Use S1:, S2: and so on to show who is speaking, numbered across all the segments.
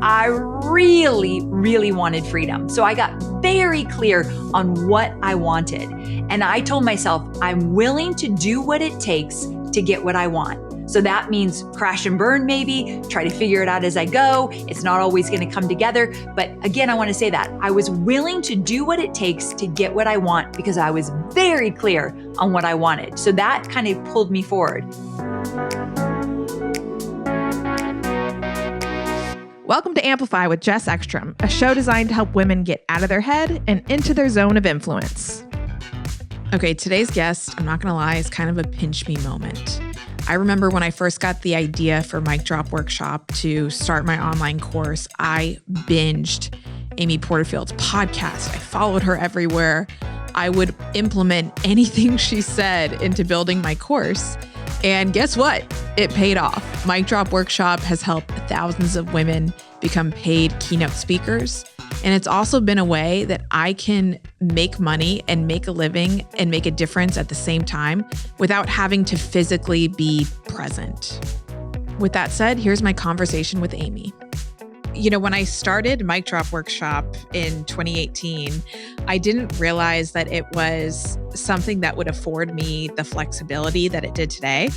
S1: I really, really wanted freedom. So I got very clear on what I wanted. And I told myself, I'm willing to do what it takes to get what I want. So that means crash and burn, maybe try to figure it out as I go. It's not always going to come together. But again, I want to say that I was willing to do what it takes to get what I want because I was very clear on what I wanted. So that kind of pulled me forward.
S2: Welcome to Amplify with Jess Ekstrom, a show designed to help women get out of their head and into their zone of influence. Okay, today's guest, I'm not going to lie, is kind of a pinch me moment. I remember when I first got the idea for Mic Drop Workshop to start my online course, I binged Amy Porterfield's podcast. I followed her everywhere. I would implement anything she said into building my course. And guess what? It paid off. Mic Drop Workshop has helped thousands of women become paid keynote speakers. And it's also been a way that I can make money and make a living and make a difference at the same time without having to physically be present. With that said, here's my conversation with Amy. You know, when I started Mic Drop Workshop in 2018, I didn't realize that it was something that would afford me the flexibility that it did today.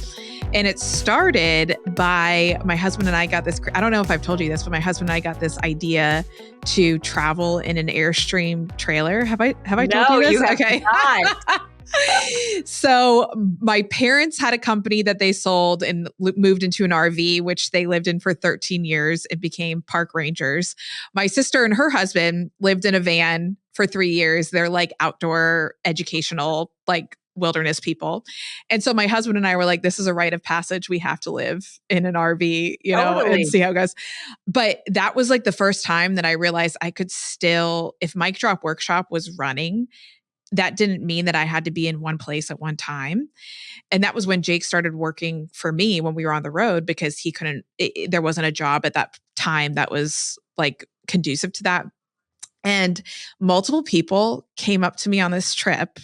S2: And it started by my husband and I got this, I don't know if I've told you this, but my husband and I got this idea to travel in an Airstream trailer. Have I told you this?
S1: You have
S2: okay.
S1: Not.
S2: So my parents had a company that they sold and moved into an RV, which they lived in for 13 years and became park rangers. My sister and her husband lived in a van for 3 years. They're like outdoor educational, like wilderness people. And so my husband and I were like, this is a rite of passage. We have to live in an RV, you know, and see how it goes. But that was like the first time that I realized I could still, if Mic Drop Workshop was running, that didn't mean that I had to be in one place at one time. And that was when Jake started working for me when we were on the road because he couldn't, there wasn't a job at that time that was like conducive to that. And multiple people came up to me on this trip.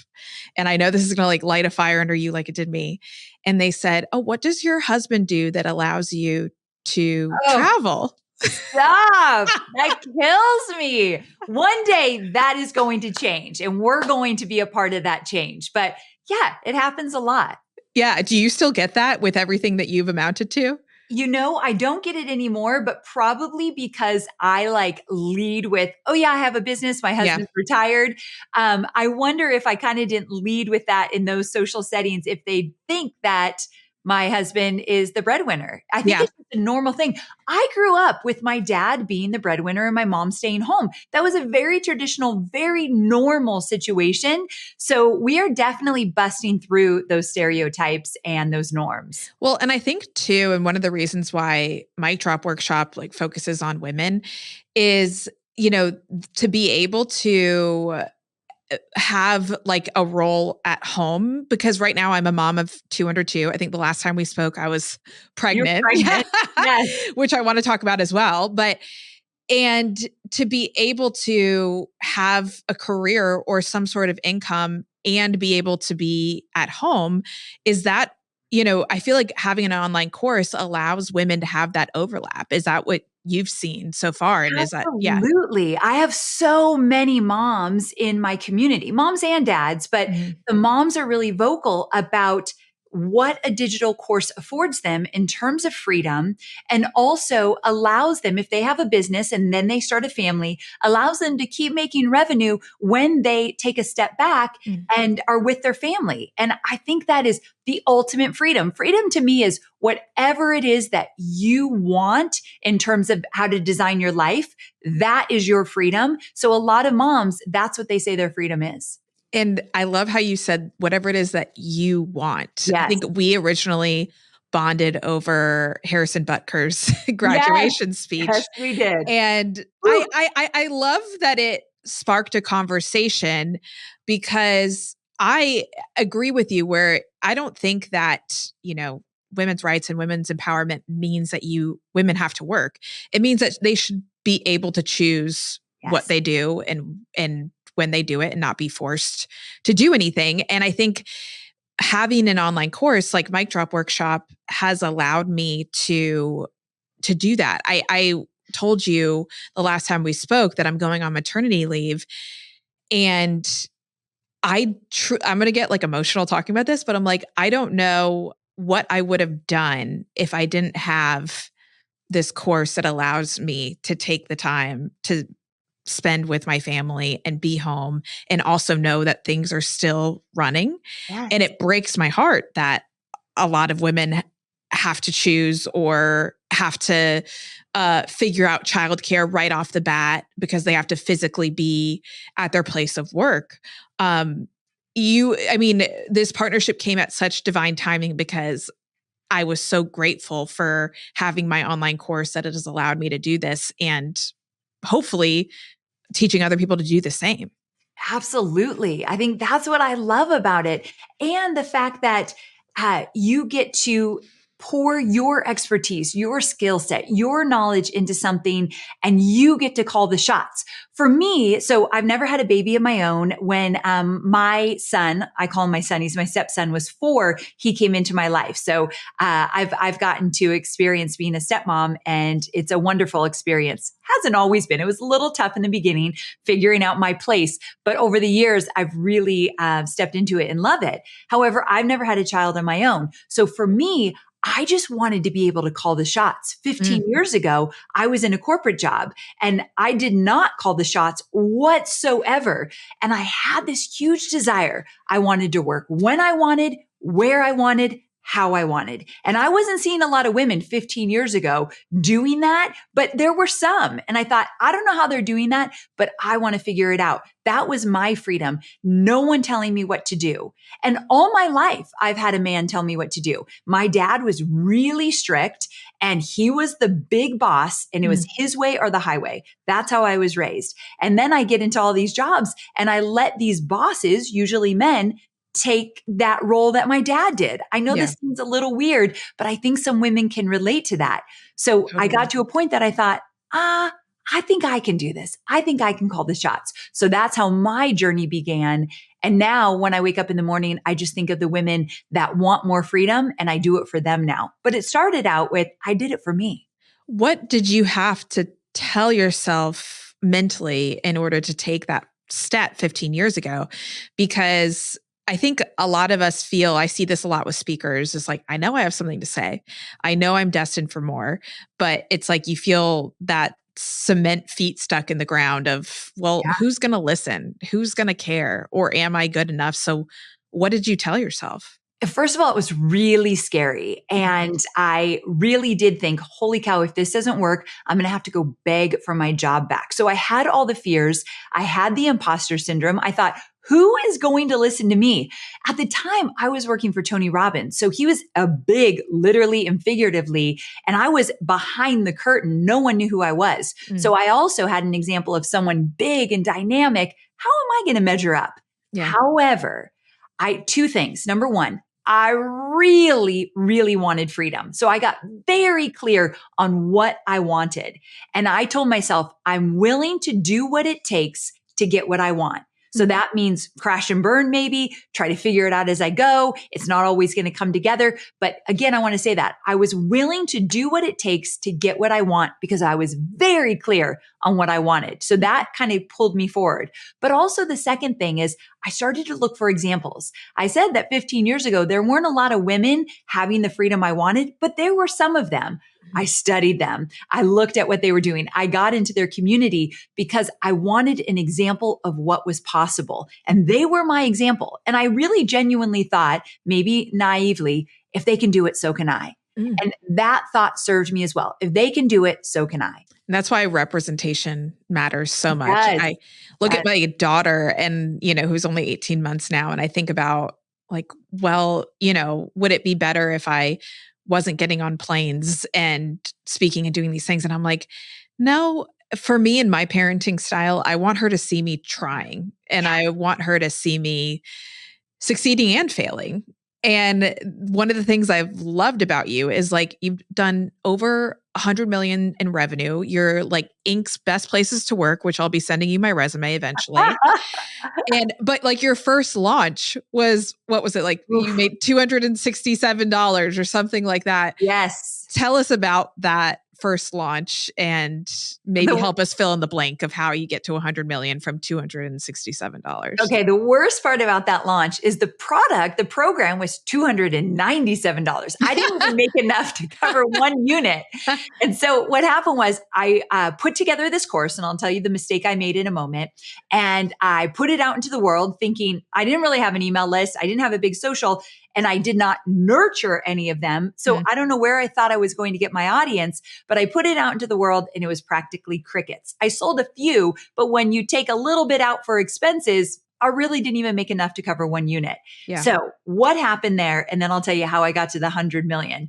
S2: And I know this is going to like light a fire under you like it did me. And they said, oh, what does your husband do that allows you to travel?
S1: Stop. That kills me. One day that is going to change and we're going to be a part of that change. But yeah, it happens a lot.
S2: Yeah. Do you still get that with everything that you've amounted to?
S1: You know, I don't get it anymore, but probably because I like lead with, oh yeah, I have a business. My husband's retired. I wonder if I kind of didn't lead with that in those social settings, if they think that my husband is the breadwinner. I think it's just a normal thing. I grew up with my dad being the breadwinner and my mom staying home. That was a very traditional, very normal situation. So we are definitely busting through those stereotypes and those norms.
S2: Well, and I think too, and one of the reasons why Mic Drop Workshop like focuses on women is, you know, to be able to have like a role at home, because right now I'm a mom of 2 under 2. I think the last time we spoke, I was pregnant.
S1: You're pregnant. Yes.
S2: Which I want to talk about as well. But, and to be able to have a career or some sort of income and be able to be at home is that, you know, I feel like having an online course allows women to have that overlap. Is that what you've seen so far? And
S1: Absolutely. I have so many moms in my community, moms and dads, but the moms are really vocal about what a digital course affords them in terms of freedom, and also allows them, if they have a business and then they start a family, allows them to keep making revenue when they take a step back and are with their family. And I think that is the ultimate freedom. Freedom to me is whatever it is that you want in terms of how to design your life. That is your freedom. So a lot of moms, that's what they say their freedom is.
S2: And I love how you said whatever it is that you want.
S1: Yes.
S2: I think we originally bonded over Harrison Butker's graduation speech.
S1: Yes, we did.
S2: And I love that it sparked a conversation, because I agree with you where I don't think that, you know, women's rights and women's empowerment means that women have to work. It means that they should be able to choose what they do and when they do it and not be forced to do anything. And I think having an online course like Mic Drop Workshop has allowed me to do that. I told you the last time we spoke that I'm going on maternity leave. And I'm going to get like emotional talking about this, but I'm like, I don't know what I would have done if I didn't have this course that allows me to take the time to spend with my family and be home and also know that things are still running.
S1: Yes.
S2: And it breaks my heart that a lot of women have to choose or have to figure out childcare right off the bat because they have to physically be at their place of work. This partnership came at such divine timing because I was so grateful for having my online course that it has allowed me to do this and hopefully teaching other people to do the same.
S1: Absolutely. I think that's what I love about it. And the fact that you get to pour your expertise, your skill set, your knowledge into something, and you get to call the shots. For me, so I've never had a baby of my own. When my son, I call him my son, he's my stepson, was 4, he came into my life. So I've gotten to experience being a stepmom, and it's a wonderful experience. Hasn't always been. It was a little tough in the beginning, figuring out my place. But over the years, I've really stepped into it and love it. However, I've never had a child of my own. So for me, I just wanted to be able to call the shots. 15 years ago, I was in a corporate job and I did not call the shots whatsoever. And I had this huge desire. I wanted to work when I wanted, where I wanted, how I wanted. And I wasn't seeing a lot of women 15 years ago doing that, but there were some. And I thought, I don't know how they're doing that, but I want to figure it out. That was my freedom. No one telling me what to do. And all my life, I've had a man tell me what to do. My dad was really strict and he was the big boss and it was his way or the highway. That's how I was raised. And then I get into all these jobs and I let these bosses, usually men, take that role that my dad did. I know this seems a little weird, but I think some women can relate to that. So totally. I got to a point that I thought, I think I can do this. I think I can call the shots. So that's how my journey began. And now when I wake up in the morning, I just think of the women that want more freedom and I do it for them now. But it started out with, I did it for me.
S2: What did you have to tell yourself mentally in order to take that step 15 years ago? Because I think a lot of us feel, I see this a lot with speakers, it's like, I know I have something to say. I know I'm destined for more, but it's like you feel that cement feet stuck in the ground of, well, who's going to listen? Who's going to care? Or am I good enough? So what did you tell yourself?
S1: First of all, it was really scary. And I really did think, holy cow, if this doesn't work, I'm going to have to go beg for my job back. So I had all the fears. I had the imposter syndrome. I thought, who is going to listen to me? At the time, I was working for Tony Robbins. So he was a big, literally and figuratively, and I was behind the curtain. No one knew who I was. So I also had an example of someone big and dynamic. How am I going to measure up? However, two things. Number one, I really, really wanted freedom. So I got very clear on what I wanted. And I told myself, I'm willing to do what it takes to get what I want. So that means crash and burn, maybe try to figure it out as I go. It's not always going to come together. But again, I want to say that I was willing to do what it takes to get what I want because I was very clear on what I wanted. So that kind of pulled me forward. But also the second thing is I started to look for examples. I said that 15 years ago, there weren't a lot of women having the freedom I wanted, but there were some of them. I studied them. I looked at what they were doing. I got into their community because I wanted an example of what was possible. And they were my example. And I really genuinely thought, maybe naively, if they can do it, so can I. And that thought served me as well. If they can do it, so can I.
S2: And that's why representation matters so much. I look at my daughter and, who's only 18 months now. And I think about like, well, would it be better if I wasn't getting on planes and speaking and doing these things? And I'm like, no, for me and my parenting style, I want her to see me trying and I want her to see me succeeding and failing. And one of the things I've loved about you is like, you've done over 100 million in revenue. You're like Inc.'s best places to work, which I'll be sending you my resume eventually. But like your first launch was, what was it? Like you made $267 or something like that.
S1: Yes.
S2: Tell us about that first launch and maybe help us fill in the blank of how you get to 100 million from $267.
S1: Okay. The worst part about that launch is the program was $297. I didn't even make enough to cover one unit. And so what happened was I put together this course, and I'll tell you the mistake I made in a moment. And I put it out into the world thinking I didn't really have an email list. I didn't have a big social, and I did not nurture any of them. So I don't know where I thought I was going to get my audience, but I put it out into the world and it was practically crickets. I sold a few, but when you take a little bit out for expenses, I really didn't even make enough to cover one unit.
S2: Yeah.
S1: So what happened there? And then I'll tell you how I got to the 100 million.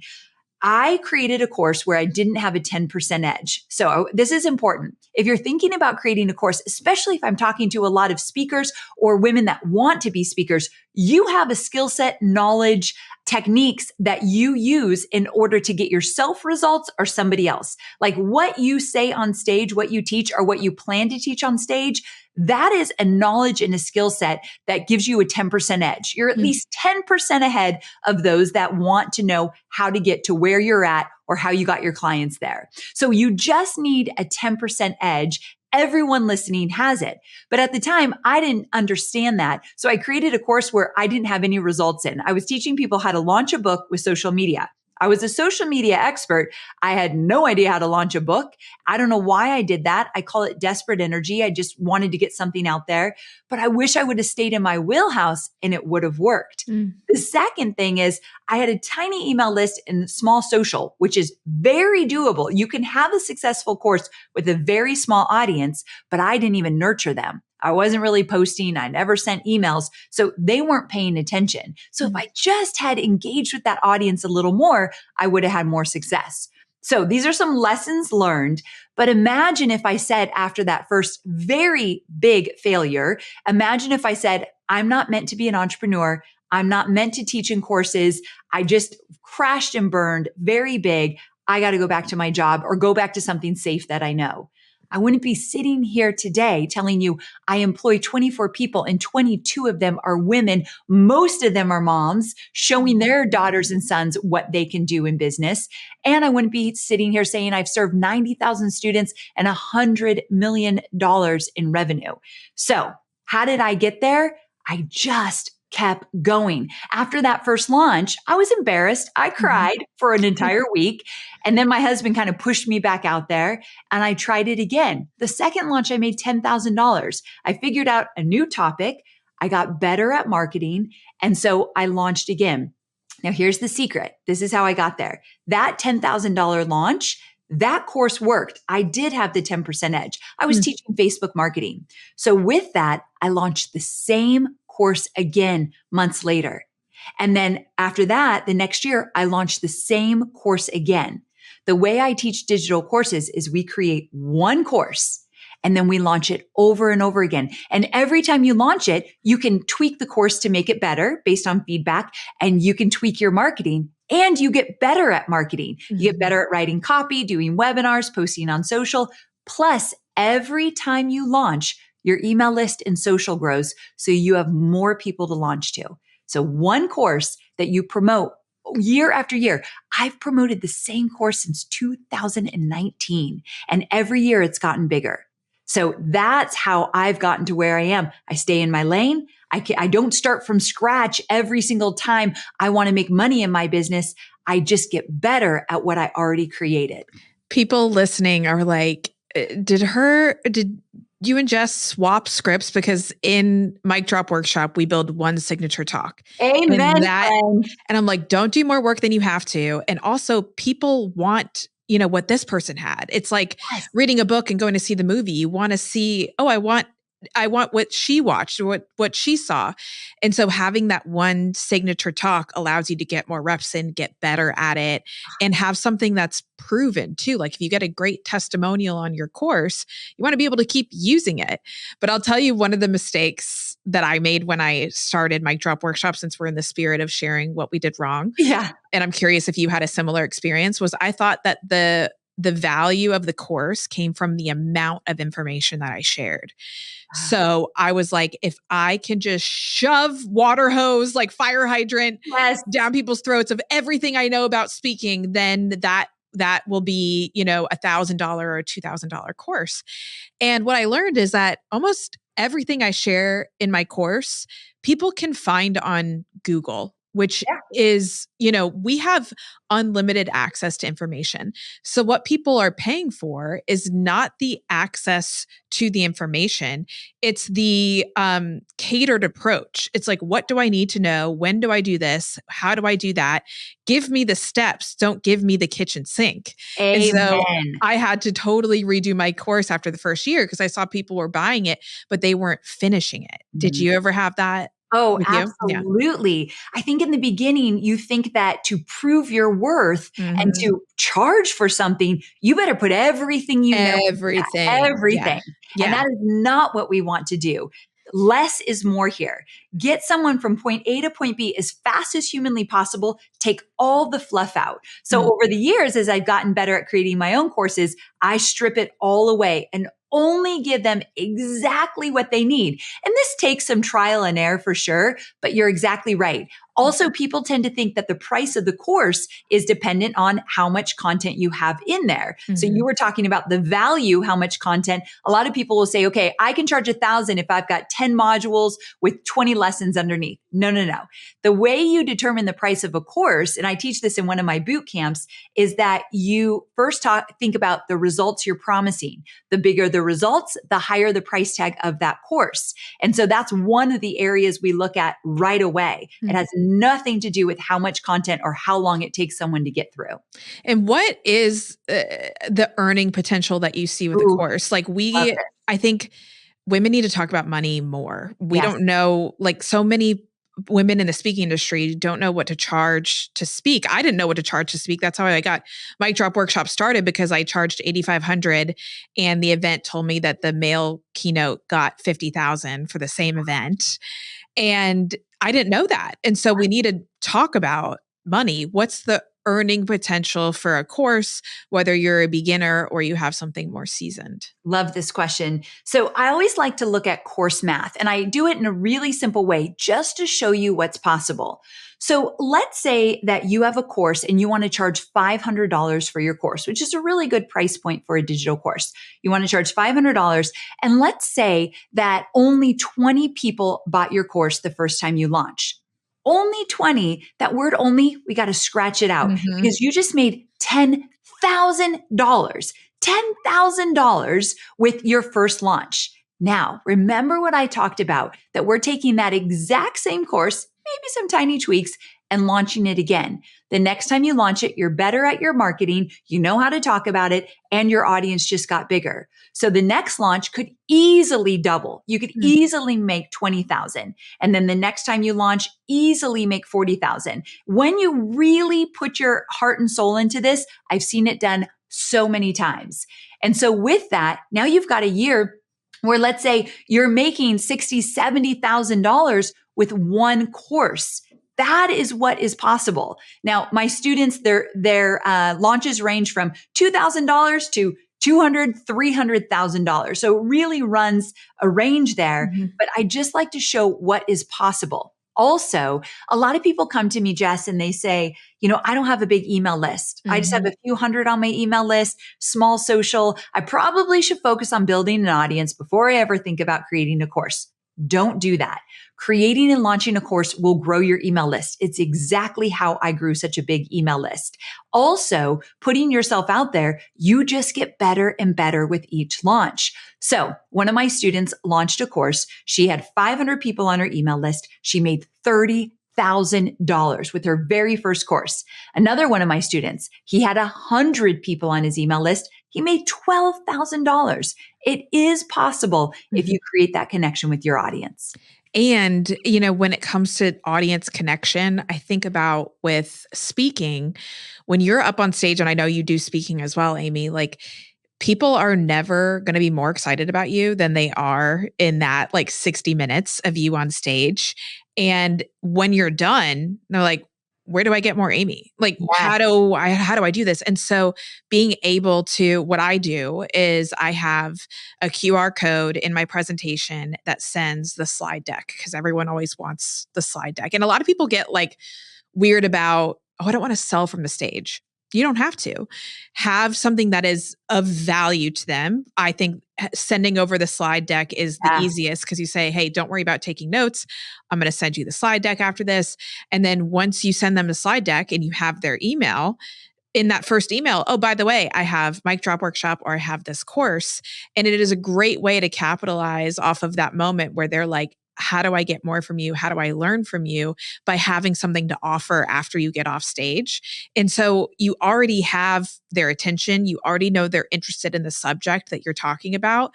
S1: I created a course where I didn't have a 10% edge. So this is important. If you're thinking about creating a course, especially if I'm talking to a lot of speakers or women that want to be speakers, you have a skill set, knowledge, techniques that you use in order to get yourself results or somebody else. Like what you say on stage, what you teach, or what you plan to teach on stage, that is a knowledge and a skill set that gives you a 10% edge. You're at least 10% ahead of those that want to know how to get to where you're at or how you got your clients there. So you just need a 10% edge. Everyone listening has it. But at the time, I didn't understand that. So I created a course where I didn't have any results in. I was teaching people how to launch a book with social media. I was a social media expert. I had no idea how to launch a book. I don't know why I did that. I call it desperate energy. I just wanted to get something out there, but I wish I would have stayed in my wheelhouse and it would have worked. The second thing is I had a tiny email list and small social, which is very doable. You can have a successful course with a very small audience, but I didn't even nurture them. I wasn't really posting. I never sent emails. So they weren't paying attention. So if I just had engaged with that audience a little more, I would have had more success. So these are some lessons learned. But imagine if I said after that first very big failure, imagine if I said, I'm not meant to be an entrepreneur. I'm not meant to teach in courses. I just crashed and burned very big. I got to go back to my job or go back to something safe that I know. I wouldn't be sitting here today telling you I employ 24 people and 22 of them are women. Most of them are moms showing their daughters and sons what they can do in business. And I wouldn't be sitting here saying I've served 90,000 students and $100 million in revenue. So how did I get there? I just kept going. After that first launch, I was embarrassed. I cried for an entire week. And then my husband kind of pushed me back out there and I tried it again. The second launch, I made $10,000. I figured out a new topic. I got better at marketing. And so I launched again. Now here's the secret. This is how I got there. That $10,000 launch, that course worked. I did have the 10% edge. I was teaching Facebook marketing. So with that, I launched the same course again months later. And then after that, the next year, I launched the same course again. The way I teach digital courses is we create one course and then we launch it over and over again. And every time you launch it, you can tweak the course to make it better based on feedback, and you can tweak your marketing and you get better at marketing. You get better at writing copy, doing webinars, posting on social. Plus, every time you launch, your email list and social grows, so you have more people to launch to. So one course that you promote year after year. I've promoted the same course since 2019, and every year it's gotten bigger. So that's how I've gotten to where I am. I stay in my lane. I don't start from scratch every single time I want to make money in my business. I just get better at what I already created.
S2: People listening are like, did you and Jess swap scripts? Because in Mic Drop Workshop, we build one signature talk.
S1: Amen.
S2: And I'm like, don't do more work than you have to. And also people want, what this person had. It's like reading a book and going to see the movie. You want to see, I want what she watched or what she saw. And so having that one signature talk allows you to get more reps in, get better at it, and have something that's proven too. Like if you get a great testimonial on your course, you want to be able to keep using it. But I'll tell you one of the mistakes that I made when I started Mic Drop Workshop, since we're in the spirit of sharing what we did wrong.
S1: Yeah.
S2: And I'm curious if you had a similar experience, was I thought that the value of the course came from the amount of information that I shared. So I was like, if I can just shove water hose, like fire hydrant down people's throats of everything I know about speaking, then that will be, $1,000 or $2,000 course. And what I learned is that almost everything I share in my course, people can find on Google, which is, we have unlimited access to information. So what people are paying for is not the access to the information. It's the catered approach. It's like, what do I need to know? When do I do this? How do I do that? Give me the steps. Don't give me the kitchen sink. And so
S1: Amen.
S2: I had to totally redo my course after the first year because I saw people were buying it, but they weren't finishing it. Did you ever have that?
S1: Oh,
S2: With you? Yeah.
S1: absolutely. I think in the beginning, you think that to prove your worth and to charge for something, you better put everything you know,
S2: Everything.
S1: everything. And that is not what we want to do. Less is more here. Get someone from point A to point B as fast as humanly possible. Take all the fluff out. So over the years, as I've gotten better at creating my own courses, I strip it all away and only give them exactly what they need. And this takes some trial and error for sure, but you're exactly right. Also, people tend to think that the price of the course is dependent on how much content you have in there. So you were talking about the value, how much content. A lot of people will say, okay, I can charge 1,000 if I've got 10 modules with 20 lessons underneath. No. The way you determine the price of a course, and I teach this in one of my boot camps, is that you first think about the results you're promising. The bigger the results, the higher the price tag of that course. And so that's one of the areas we look at right away. It has nothing to do with how much content or how long it takes someone to get through.
S2: And what is the earning potential that you see with a course? Like I think women need to talk about money more. We don't know, like so many women in the speaking industry don't know what to charge to speak. I didn't know what to charge to speak. That's how I got Mic Drop Workshop started, because I charged $8,500 and the event told me that the male keynote got $50,000 for the same event. And I didn't know that. And so we need to talk about money. What's the earning potential for a course, whether you're a beginner or you have something more seasoned?
S1: Love this question. So I always like to look at course math, and I do it in a really simple way just to show you what's possible. So let's say that you have a course and you want to charge $500 for your course, which is a really good price point for a digital course. You want to charge $500. And let's say that only 20 people bought your course the first time you launch. Only 20, that word only, we got to scratch it out because you just made $10,000, $10,000 with your first launch. Now, remember what I talked about, that we're taking that exact same course, maybe some tiny tweaks, and launching it again. The next time you launch it, you're better at your marketing, you know how to talk about it, and your audience just got bigger. So the next launch could easily double. You could easily make 20,000. And then the next time you launch, easily make 40,000. When you really put your heart and soul into this, I've seen it done so many times. And so with that, now you've got a year where let's say you're making $60,000, $70,000 with one course. That is what is possible. Now, my students, their launches range from $2,000 to $200,000, $300,000. So it really runs a range there. But I just like to show what is possible. Also, a lot of people come to me, Jess, and they say, I don't have a big email list. I just have a few hundred on my email list, small social. I probably should focus on building an audience before I ever think about creating a course. Don't do that. Creating and launching a course will grow your email list. It's exactly how I grew such a big email list. Also, putting yourself out there, you just get better and better with each launch. So one of my students launched a course. She had 500 people on her email list. She made $30,000 with her very first course. Another one of my students, he had 100 people on his email list. He made $12,000. It is possible if you create that connection with your audience.
S2: And, when it comes to audience connection, I think about with speaking, when you're up on stage, and I know you do speaking as well, Amy, like people are never going to be more excited about you than they are in that 60 minutes of you on stage. And when you're done, they're like, where do I get more Amy? How do I do this? And so being able to, what I do is I have a QR code in my presentation that sends the slide deck, because everyone always wants the slide deck. And a lot of people get weird about, I don't want to sell from the stage. You don't have to. Have something that is of value to them. I think sending over the slide deck is the easiest because you say, hey, don't worry about taking notes. I'm going to send you the slide deck after this. And then once you send them the slide deck and you have their email, in that first email, oh, by the way, I have Mic Drop Workshop or I have this course. And it is a great way to capitalize off of that moment where they're like, how do I get more from you? How do I learn from you? By having something to offer after you get off stage. And so you already have their attention. You already know they're interested in the subject that you're talking about.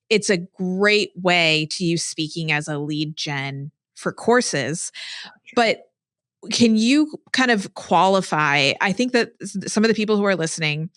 S2: It's a great way to use speaking as a lead gen for courses. But can you kind of qualify? I think that some of the people who are listening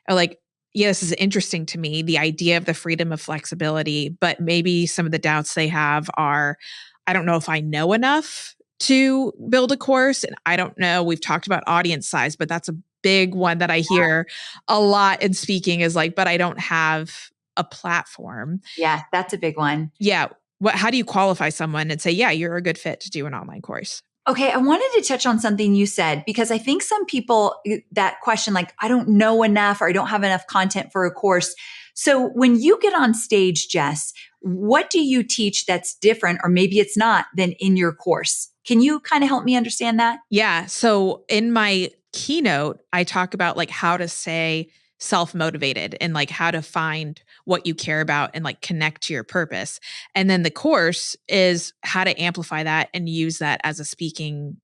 S2: are like, yeah, this is interesting to me, the idea of the freedom of flexibility, but maybe some of the doubts they have are, I don't know if I know enough to build a course. And I don't know, we've talked about audience size, but that's a big one that I hear a lot in speaking is like, but I don't have a platform.
S1: Yeah, that's a big one.
S2: Yeah. How do you qualify someone and say, yeah, you're a good fit to do an online course?
S1: Okay, I wanted to touch on something you said because I think some people that question like, I don't know enough or I don't have enough content for a course. So when you get on stage, Jess, what do you teach that's different or maybe it's not than in your course? Can you kind of help me understand that?
S2: Yeah. So in my keynote, I talk about like how to stay self-motivated and like how to find what you care about and like connect to your purpose. And then the course is how to amplify that and use that as a speaking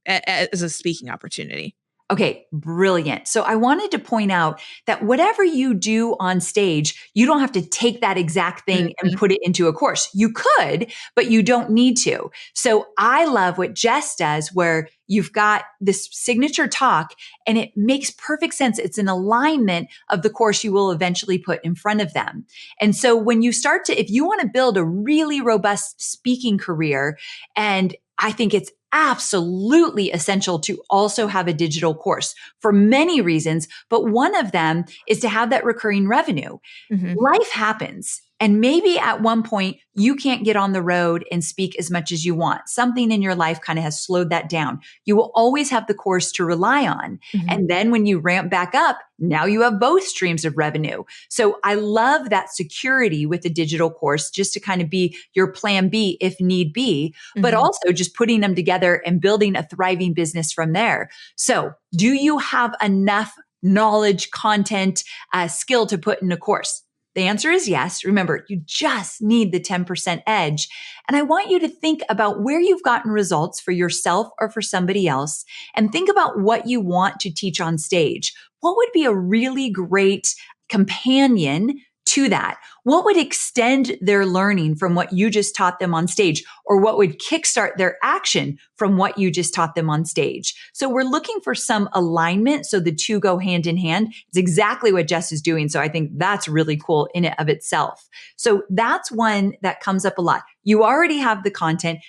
S2: opportunity.
S1: Okay, brilliant. So I wanted to point out that whatever you do on stage, you don't have to take that exact thing and put it into a course. You could, but you don't need to. So I love what Jess does where you've got this signature talk and it makes perfect sense. It's an alignment of the course you will eventually put in front of them. And so when you start to, if you want to build a really robust speaking career, and I think it's absolutely essential to also have a digital course for many reasons, but one of them is to have that recurring revenue. Life happens. And maybe at one point you can't get on the road and speak as much as you want. Something in your life kind of has slowed that down. You will always have the course to rely on. And then when you ramp back up, now you have both streams of revenue. So I love that security with the digital course just to kind of be your plan B if need be, but also just putting them together and building a thriving business from there. So do you have enough knowledge, content, skill to put in a course? The answer is yes. Remember, you just need the 10% edge. And I want you to think about where you've gotten results for yourself or for somebody else, and think about what you want to teach on stage. What would be a really great companion to that? What would extend their learning from what you just taught them on stage? Or what would kickstart their action from what you just taught them on stage? So we're looking for some alignment so the two go hand in hand. It's exactly what Jess is doing. So I think that's really cool in and of itself. So that's one that comes up a lot. You already have the content.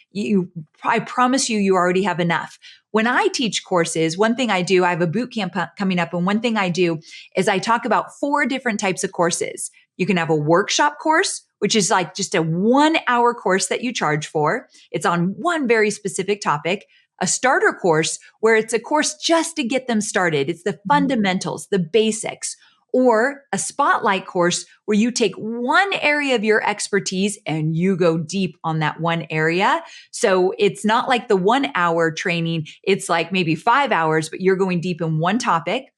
S1: I promise you already have enough. When I teach courses, one thing I do, I have a boot camp coming up. And one thing I do is I talk about 4 different types of courses. You can have a workshop course, which is like just a 1-hour course that you charge for. It's on one very specific topic. A starter course where it's a course just to get them started. It's the fundamentals, the basics. Or a spotlight course where you take one area of your expertise and you go deep on that one area. So it's not like the 1-hour training. It's like maybe 5 hours, but you're going deep in one topic.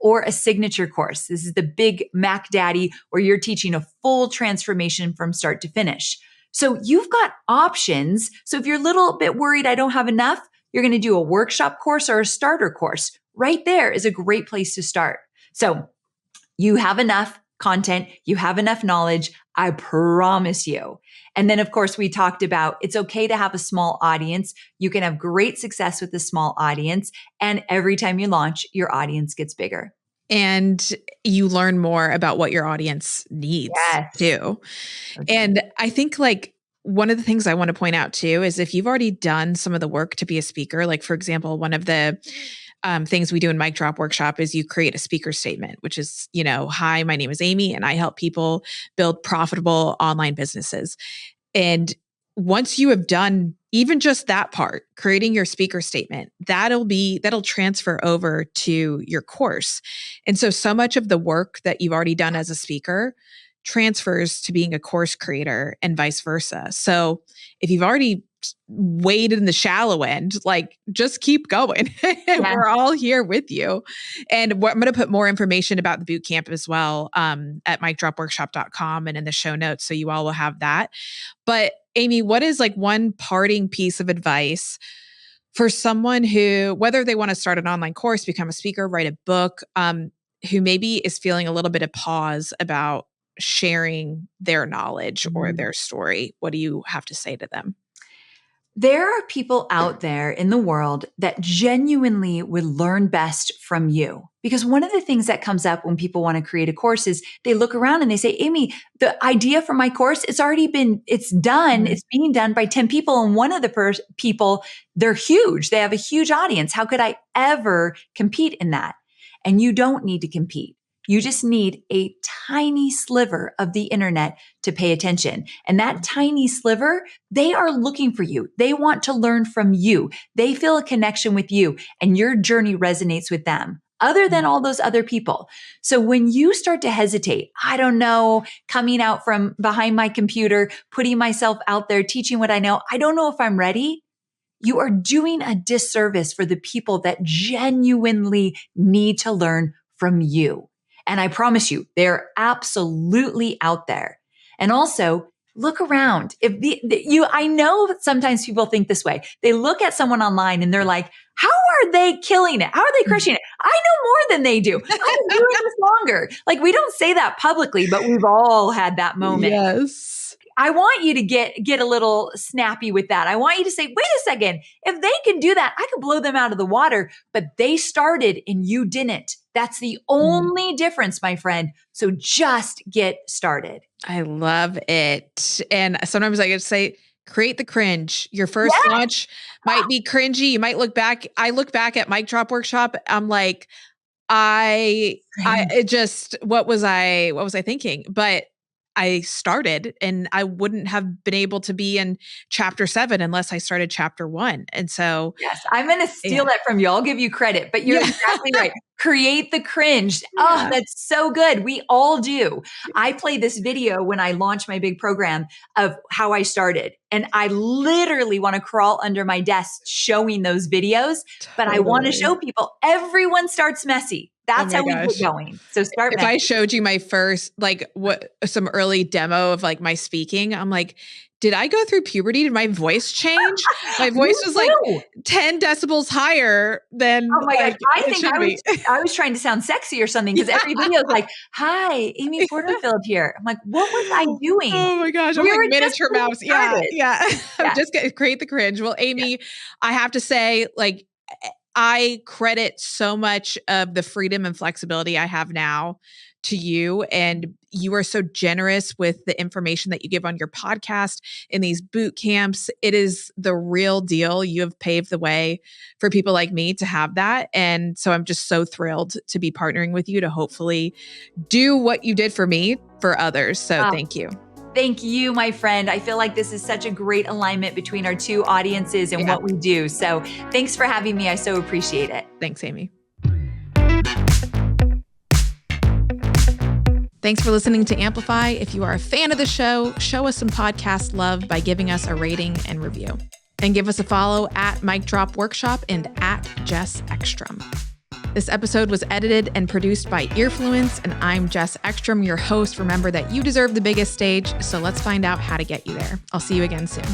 S1: Or a signature course. This is the big Mac Daddy where you're teaching a full transformation from start to finish. So you've got options. So if you're a little bit worried, I don't have enough, you're going to do a workshop course or a starter course. Right there is a great place to start. So you have enough content, you have enough knowledge, I promise you. And then, of course, we talked about it's okay to have a small audience. You can have great success with a small audience. And every time you launch, your audience gets bigger.
S2: And you learn more about what your audience needs too. Okay. And I think like one of the things I want to point out too is if you've already done some of the work to be a speaker, like for example, one of the things we do in Mic Drop Workshop is you create a speaker statement, which is, hi, my name is Amy and I help people build profitable online businesses. And once you have done even just that part, creating your speaker statement, that'll transfer over to your course. And so much of the work that you've already done as a speaker transfers to being a course creator and vice versa. So if you've already waded in the shallow end, like just keep going.
S1: Yeah.
S2: We're all here with you. And I'm going to put more information about the boot camp as well at micdropworkshop.com and in the show notes. So you all will have that. But Amy, what is like one parting piece of advice for someone who, whether they want to start an online course, become a speaker, write a book, who maybe is feeling a little bit of pause about sharing their knowledge or their story? What do you have to say to them?
S1: There are people out there in the world that genuinely would learn best from you. Because one of the things that comes up when people want to create a course is they look around and they say, Amy, the idea for my course, it's done. It's being done by 10 people. And one of the people, they're huge. They have a huge audience. How could I ever compete in that? And you don't need to compete. You just need a tiny sliver of the internet to pay attention. And that tiny sliver, they are looking for you. They want to learn from you. They feel a connection with you and your journey resonates with them, other than all those other people. So when you start to hesitate, I don't know, coming out from behind my computer, putting myself out there, teaching what I know, I don't know if I'm ready. You are doing a disservice for the people that genuinely need to learn from you. And I promise you, they're absolutely out there. And also, look around. I know sometimes people think this way. They look at someone online and they're like, how are they killing it? How are they crushing it? I know more than they do. I've been doing this longer. Like, we don't say that publicly, but we've all had that moment.
S2: Yes.
S1: I want you to get a little snappy with that. I want you to say, wait a second, if they can do that, I could blow them out of the water, but they started and you didn't. That's the only difference, my friend. So just get started.
S2: I love it. And sometimes I get to say, create the cringe. Your first launch might be cringy. You might look back. I look back at Mic Drop Workshop. I'm like, what was I thinking? But I started and I wouldn't have been able to be in chapter 7 unless I started chapter 1. And so,
S1: yes, I'm going to steal that from you. I'll give you credit, but you're exactly right. Create the cringe. Oh, that's so good. We all do. I play this video when I launch my big program of how I started. And I literally want to crawl under my desk showing those videos, but I want to show people everyone starts messy. That's how we get going. So start. If
S2: I showed you my first, some early demo of like my speaking, I'm like, did I go through puberty? Did my voice change? My voice was like 10 decibels higher than.
S1: Oh my gosh. I think I was trying to sound sexy or something because every video is like, hi, Amy Porterfield here. I'm like, what was I doing?
S2: Oh my gosh. I'm like miniature mouse. Yeah. Just create the cringe. Well, Amy, I have to say, like, I credit so much of the freedom and flexibility I have now to you. And you are so generous with the information that you give on your podcast in these boot camps. It is the real deal. You have paved the way for people like me to have that. And so I'm just so thrilled to be partnering with you to hopefully do what you did for me for others. So thank you.
S1: Thank you, my friend. I feel like this is such a great alignment between our two audiences and what we do. So thanks for having me. I so appreciate it.
S2: Thanks, Amy. Thanks for listening to Amplify. If you are a fan of the show, show us some podcast love by giving us a rating and review. And give us a follow at Mic Drop Workshop and at Jess Ekstrom. This episode was edited and produced by Earfluence, and I'm Jess Ekstrom, your host. Remember that you deserve the biggest stage, so let's find out how to get you there. I'll see you again soon.